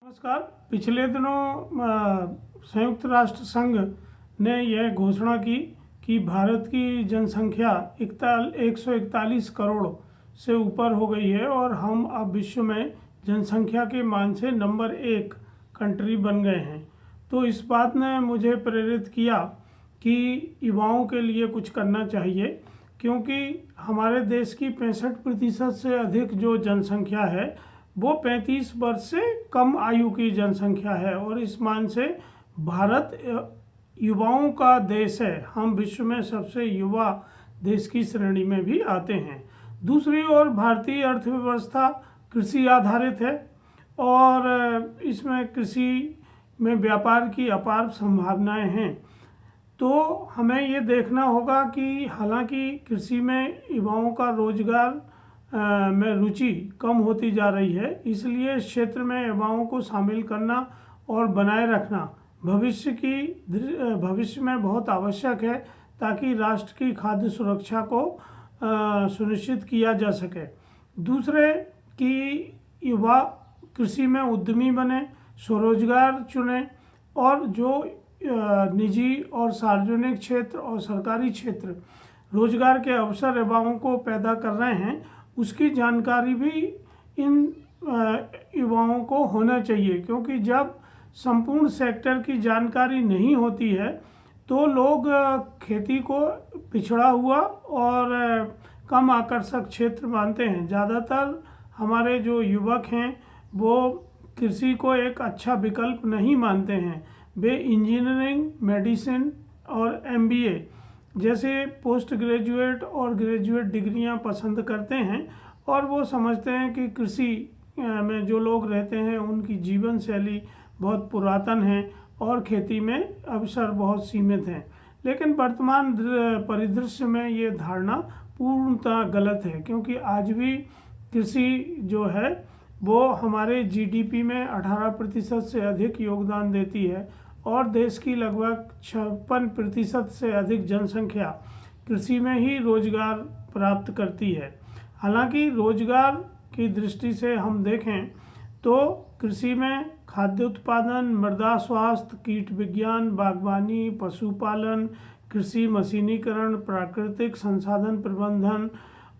नमस्कार। पिछले दिनों संयुक्त राष्ट्र संघ ने यह घोषणा की कि भारत की जनसंख्या 141 करोड़ से ऊपर हो गई है और हम अब विश्व में जनसंख्या के मान से नंबर 1 कंट्री बन गए हैं। तो इस बात ने मुझे प्रेरित किया कि युवाओं के लिए कुछ करना चाहिए, क्योंकि हमारे देश की 65% से अधिक जो जनसंख्या है वो 35 वर्ष से कम आयु की जनसंख्या है और इस मान से भारत युवाओं का देश है। हम विश्व में सबसे युवा देश की श्रेणी में भी आते हैं। दूसरी ओर भारतीय अर्थव्यवस्था कृषि आधारित है और इसमें कृषि में व्यापार की अपार संभावनाएं हैं। तो हमें ये देखना होगा कि हालांकि कृषि में युवाओं का रोजगार में रुचि कम होती जा रही है, इसलिए इस क्षेत्र में युवाओं को शामिल करना और बनाए रखना भविष्य में बहुत आवश्यक है, ताकि राष्ट्र की खाद्य सुरक्षा को सुनिश्चित किया जा सके। दूसरे कि युवा कृषि में उद्यमी बने, स्वरोजगार चुने और जो निजी और सार्वजनिक क्षेत्र और सरकारी क्षेत्र रोजगार के अवसर युवाओं को पैदा कर रहे हैं, उसकी जानकारी भी इन युवाओं को होना चाहिए। क्योंकि जब संपूर्ण सेक्टर की जानकारी नहीं होती है तो लोग खेती को पिछड़ा हुआ और कम आकर्षक क्षेत्र मानते हैं। ज़्यादातर हमारे जो युवक हैं वो कृषि को एक अच्छा विकल्प नहीं मानते हैं। वे इंजीनियरिंग, मेडिसिन और MBA जैसे पोस्ट ग्रेजुएट और ग्रेजुएट डिग्रियां पसंद करते हैं और वो समझते हैं कि कृषि में जो लोग रहते हैं उनकी जीवन शैली बहुत पुरातन है और खेती में अवसर बहुत सीमित हैं। लेकिन वर्तमान परिदृश्य में ये धारणा पूर्णतः गलत है, क्योंकि आज भी कृषि जो है वो हमारे GDP में 18% से अधिक योगदान देती है और देश की लगभग 56% से अधिक जनसंख्या कृषि में ही रोजगार प्राप्त करती है। हालांकि रोजगार की दृष्टि से हम देखें तो कृषि में खाद्य उत्पादन, मृदा स्वास्थ्य, कीट विज्ञान, बागवानी, पशुपालन, कृषि मशीनीकरण, प्राकृतिक संसाधन प्रबंधन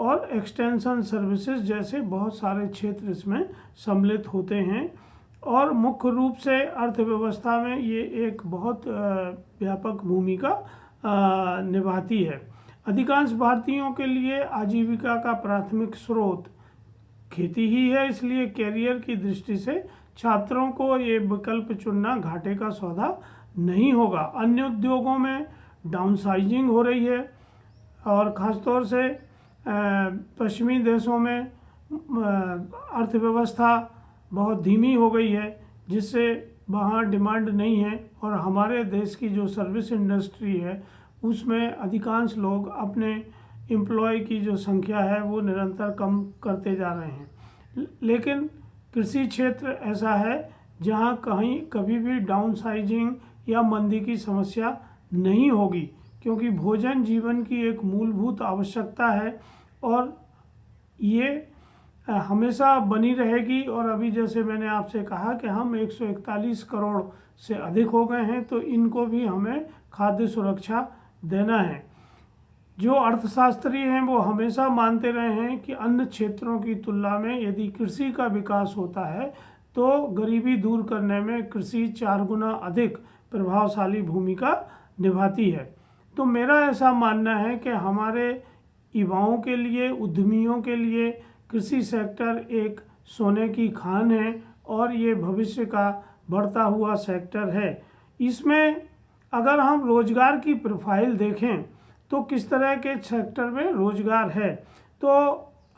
और एक्सटेंशन सर्विसेज जैसे बहुत सारे क्षेत्र इसमें सम्मिलित होते हैं और मुख्य रूप से अर्थव्यवस्था में ये एक बहुत व्यापक भूमिका निभाती है। अधिकांश भारतीयों के लिए आजीविका का प्राथमिक स्रोत खेती ही है, इसलिए कैरियर की दृष्टि से छात्रों को ये विकल्प चुनना घाटे का सौदा नहीं होगा। अन्य उद्योगों में डाउनसाइजिंग हो रही है और ख़ासतौर से पश्चिमी देशों में अर्थव्यवस्था बहुत धीमी हो गई है, जिससे वहाँ डिमांड नहीं है और हमारे देश की जो सर्विस इंडस्ट्री है उसमें अधिकांश लोग अपने एम्प्लॉय की जो संख्या है वो निरंतर कम करते जा रहे हैं। लेकिन कृषि क्षेत्र ऐसा है जहाँ कहीं कभी भी डाउनसाइजिंग या मंदी की समस्या नहीं होगी, क्योंकि भोजन जीवन की एक मूलभूत आवश्यकता है और ये हमेशा बनी रहेगी। और अभी जैसे मैंने आपसे कहा कि हम 141 करोड़ से अधिक हो गए हैं, तो इनको भी हमें खाद्य सुरक्षा देना है। जो अर्थशास्त्री हैं वो हमेशा मानते रहे हैं कि अन्य क्षेत्रों की तुलना में यदि कृषि का विकास होता है तो गरीबी दूर करने में कृषि 4 गुना अधिक प्रभावशाली भूमिका निभाती है। तो मेरा ऐसा मानना है कि हमारे युवाओं के लिए, उद्यमियों के लिए कृषि सेक्टर एक सोने की खान है और ये भविष्य का बढ़ता हुआ सेक्टर है। इसमें अगर हम रोजगार की प्रोफाइल देखें तो किस तरह के सेक्टर में रोजगार है, तो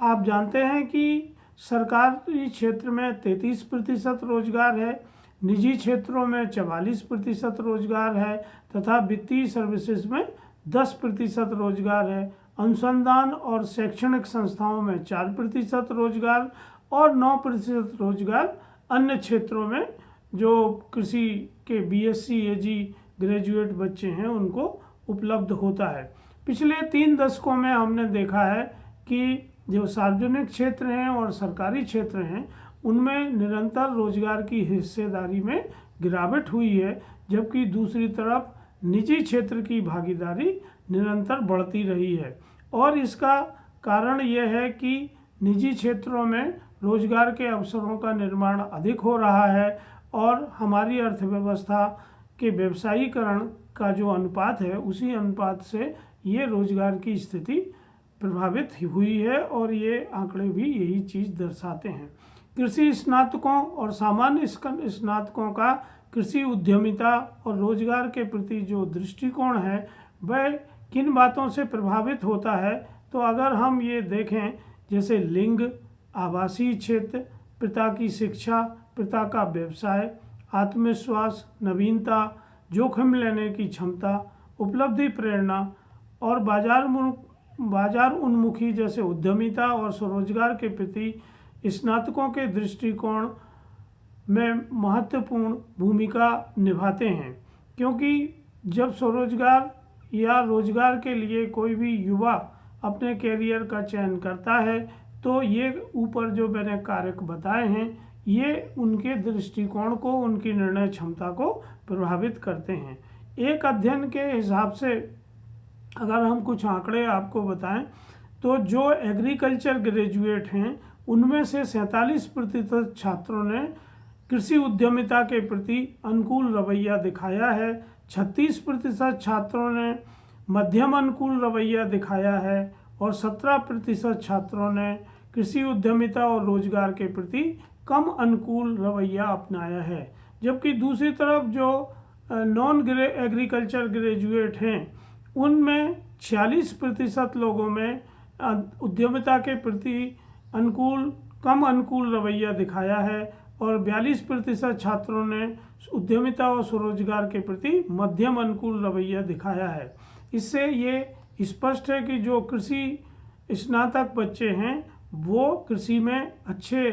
आप जानते हैं कि सरकारी क्षेत्र में 33% रोजगार है, निजी क्षेत्रों में 44% रोजगार है तथा वित्तीय सर्विसेज में 10% रोजगार है। अनुसंधान और शैक्षणिक संस्थाओं में 4% रोजगार और 9% रोजगार अन्य क्षेत्रों में जो कृषि के BSc AG ग्रेजुएट बच्चे हैं उनको उपलब्ध होता है। पिछले 3 दशकों में हमने देखा है कि जो सार्वजनिक क्षेत्र हैं और सरकारी क्षेत्र हैं उनमें निरंतर रोजगार की हिस्सेदारी में गिरावट हुई है, जबकि दूसरी तरफ निजी क्षेत्र की भागीदारी निरंतर बढ़ती रही है। और इसका कारण यह है कि निजी क्षेत्रों में रोजगार के अवसरों का निर्माण अधिक हो रहा है और हमारी अर्थव्यवस्था के व्यवसायीकरण का जो अनुपात है, उसी अनुपात से ये रोजगार की स्थिति प्रभावित हुई है और ये आंकड़े भी यही चीज़ दर्शाते हैं। कृषि स्नातकों और सामान्य स्नातकों का कृषि उद्यमिता और रोजगार के प्रति जो दृष्टिकोण है वह किन बातों से प्रभावित होता है, तो अगर हम ये देखें जैसे लिंग, आवासीय क्षेत्र, पिता की शिक्षा, पिता का व्यवसाय, आत्मविश्वास, नवीनता, जोखिम लेने की क्षमता, उपलब्धि, प्रेरणा और बाजार उन्मुखी जैसे उद्यमिता और स्वरोजगार के प्रति स्नातकों के दृष्टिकोण में महत्वपूर्ण भूमिका निभाते हैं। क्योंकि जब स्वरोजगार या रोजगार के लिए कोई भी युवा अपने कैरियर का चयन करता है तो ये ऊपर जो मैंने कारक बताए हैं ये उनके दृष्टिकोण को, उनकी निर्णय क्षमता को प्रभावित करते हैं। एक अध्ययन के हिसाब से अगर हम कुछ आंकड़े आपको बताएं तो जो एग्रीकल्चर ग्रेजुएट हैं उनमें से 47% छात्रों ने कृषि उद्यमिता के प्रति अनुकूल रवैया दिखाया है, 36% छात्रों ने मध्यम अनुकूल रवैया दिखाया है और 17% छात्रों ने कृषि उद्यमिता और रोजगार के प्रति कम अनुकूल रवैया अपनाया है। जबकि दूसरी तरफ जो नॉन एग्रीकल्चर ग्रेजुएट हैं उनमें 46% लोगों में उद्यमिता के प्रति कम अनुकूल रवैया दिखाया है और 42% छात्रों ने उद्यमिता और स्वरोजगार के प्रति मध्यम अनुकूल रवैया दिखाया है। इससे ये स्पष्ट है कि जो कृषि स्नातक बच्चे हैं वो कृषि में अच्छे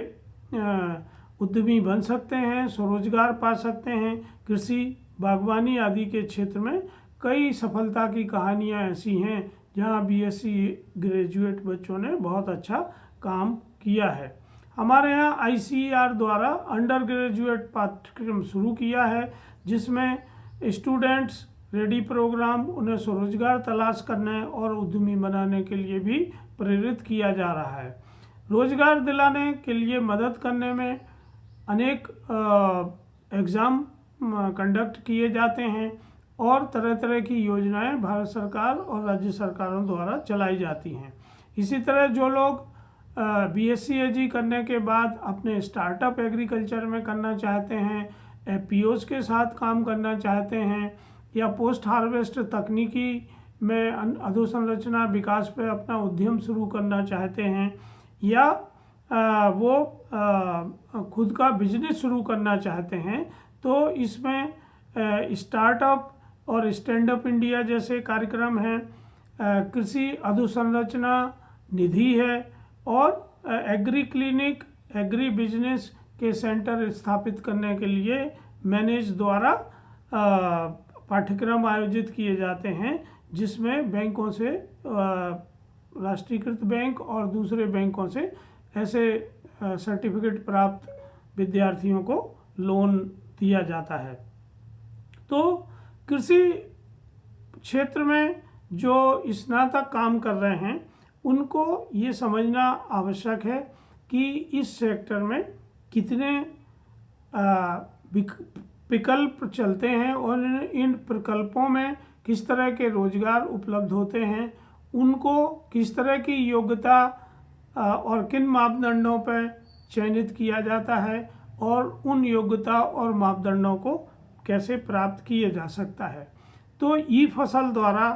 उद्यमी बन सकते हैं, स्वरोजगार पा सकते हैं। कृषि, बागवानी आदि के क्षेत्र में कई सफलता की कहानियां ऐसी हैं जहां बीएससी ग्रेजुएट बच्चों ने बहुत अच्छा काम किया है। हमारे यहाँ आईसीएआर द्वारा अंडर ग्रेजुएट पाठ्यक्रम शुरू किया है जिसमें स्टूडेंट्स रेडी प्रोग्राम उन्हें स्वरोजगार तलाश करने और उद्यमी बनाने के लिए भी प्रेरित किया जा रहा है। रोजगार दिलाने के लिए मदद करने में अनेक एग्ज़ाम कंडक्ट किए जाते हैं और तरह तरह की योजनाएं भारत सरकार और राज्य सरकारों द्वारा चलाई जाती हैं। इसी तरह जो लोग बीएससी एजी करने के बाद अपने स्टार्टअप एग्रीकल्चर में करना चाहते हैं, एफपीओज के साथ काम करना चाहते हैं या पोस्ट हार्वेस्ट तकनीकी में अधोसंरचना विकास पे अपना उद्यम शुरू करना चाहते हैं या वो खुद का बिजनेस शुरू करना चाहते हैं, तो इसमें स्टार्टअप और स्टैंड अप इंडिया जैसे कार्यक्रम हैं, कृषि अधोसंरचना निधि है और एग्री क्लिनिक, एग्री बिजनेस के सेंटर स्थापित करने के लिए मैनेज द्वारा पाठ्यक्रम आयोजित किए जाते हैं जिसमें बैंकों से, राष्ट्रीयकृत बैंक और दूसरे बैंकों से ऐसे सर्टिफिकेट प्राप्त विद्यार्थियों को लोन दिया जाता है। तो कृषि क्षेत्र में जो स्नातक काम कर रहे हैं उनको ये समझना आवश्यक है कि इस सेक्टर में कितने विकल्प चलते हैं और इन प्रकल्पों में किस तरह के रोजगार उपलब्ध होते हैं, उनको किस तरह की योग्यता और किन मापदंडों पर चयनित किया जाता है और उन योग्यता और मापदंडों को कैसे प्राप्त किया जा सकता है। तो ई फसल द्वारा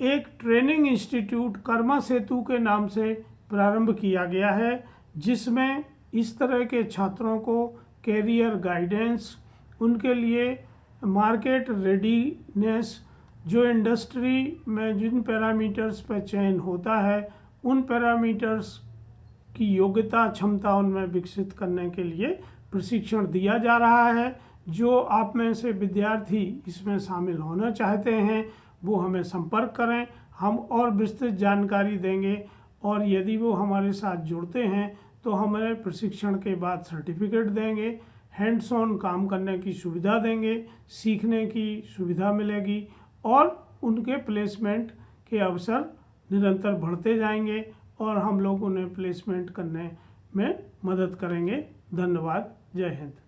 एक ट्रेनिंग इंस्टीट्यूट कर्मा सेतु के नाम से प्रारंभ किया गया है जिसमें इस तरह के छात्रों को कैरियर गाइडेंस, उनके लिए मार्केट रेडीनेस, जो इंडस्ट्री में जिन पैरामीटर्स पर चयन होता है उन पैरामीटर्स की योग्यता क्षमता उनमें विकसित करने के लिए प्रशिक्षण दिया जा रहा है। जो आप में से विद्यार्थी इसमें शामिल होना चाहते हैं वो हमें संपर्क करें, हम और विस्तृत जानकारी देंगे और यदि वो हमारे साथ जुड़ते हैं तो हमें प्रशिक्षण के बाद सर्टिफिकेट देंगे, हैंड्स ऑन काम करने की सुविधा देंगे, सीखने की सुविधा मिलेगी और उनके प्लेसमेंट के अवसर निरंतर बढ़ते जाएंगे और हम लोग उन्हें प्लेसमेंट करने में मदद करेंगे। धन्यवाद। जय हिंद।